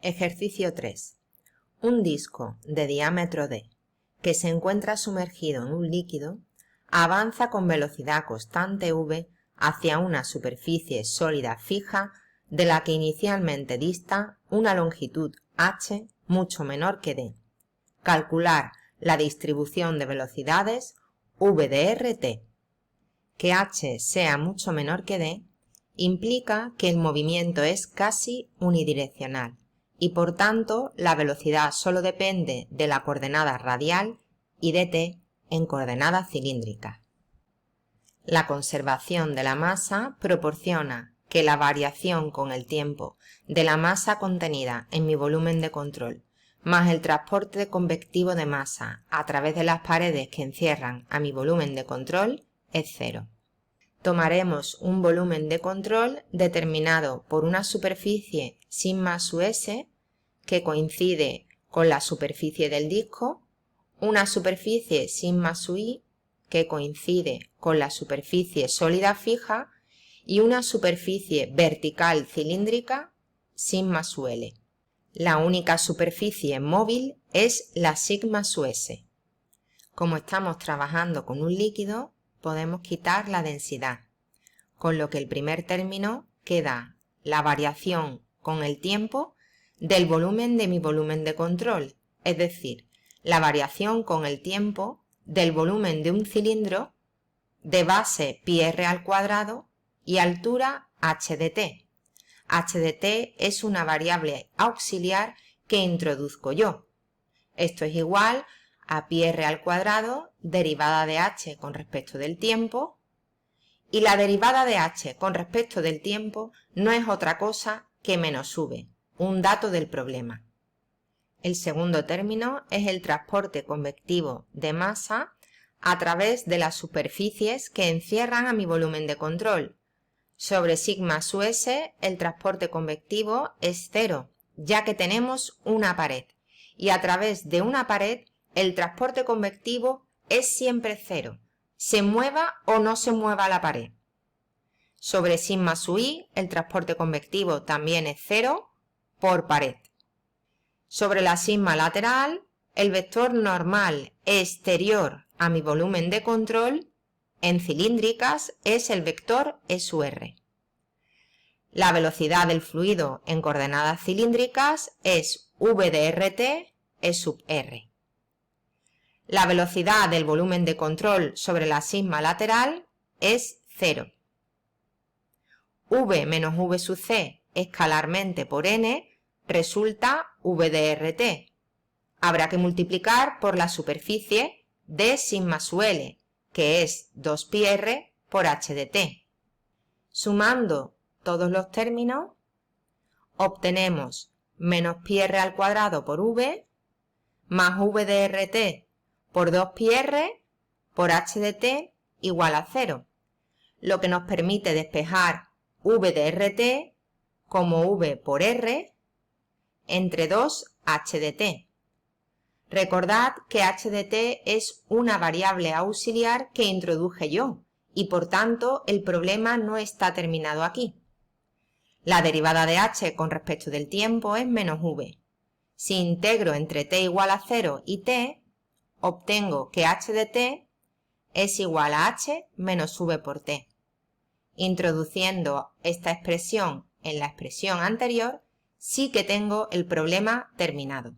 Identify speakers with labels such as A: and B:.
A: Ejercicio 3. Un disco de diámetro d que se encuentra sumergido en un líquido avanza con velocidad constante v hacia una superficie sólida fija de la que inicialmente dista una longitud h mucho menor que d. Calcular la distribución de velocidades v de rt. Que h sea mucho menor que d implica que el movimiento es casi unidireccional y por tanto la velocidad solo depende de la coordenada radial y de t en coordenadas cilíndricas. La conservación de la masa proporciona que la variación con el tiempo de la masa contenida en mi volumen de control más el transporte convectivo de masa a través de las paredes que encierran a mi volumen de control es cero. Tomaremos un volumen de control determinado por una superficie sigma su s que coincide con la superficie del disco, una superficie sigma su i que coincide con la superficie sólida fija y una superficie vertical cilíndrica sigma su l. La única superficie móvil es la sigma su s. Como estamos trabajando con un líquido, podemos quitar la densidad, con lo que el primer término queda la variación con el tiempo del volumen de mi volumen de control, es decir, la variación con el tiempo del volumen de un cilindro de base πr al cuadrado y altura h de t. H de t es una variable auxiliar que introduzco yo. Esto es igual a πr al cuadrado derivada de h con respecto del tiempo, y la derivada de h con respecto del tiempo no es otra cosa que menos v, un dato del problema. El segundo término es el transporte convectivo de masa a través de las superficies que encierran a mi volumen de control. Sobre sigma su s el transporte convectivo es cero, ya que tenemos una pared, y a través de una pared el transporte convectivo es siempre cero, se mueva o no se mueva la pared. Sobre sigma su i el transporte convectivo también es cero por pared. Sobre la sigma lateral, el vector normal exterior a mi volumen de control en cilíndricas es el vector E sub r. La velocidad del fluido en coordenadas cilíndricas es v de rt E sub r. La velocidad del volumen de control sobre la sigma lateral es 0. V menos v sub c escalarmente por n resulta v de rt. Habrá que multiplicar por la superficie de sigma sub l, que es 2πr por h de t. Sumando todos los términos, obtenemos menos πr al cuadrado por v más v de rt por 2πr por h de t igual a 0, lo que nos permite despejar v de rt como v por r entre 2 h de t. Recordad que h de t es una variable auxiliar que introduje yo y por tanto el problema no está terminado aquí. La derivada de h con respecto del tiempo es menos v. Si integro entre t igual a 0 y t, obtengo que h de t es igual a h menos v por t. Introduciendo esta expresión en la expresión anterior, sí que tengo el problema terminado.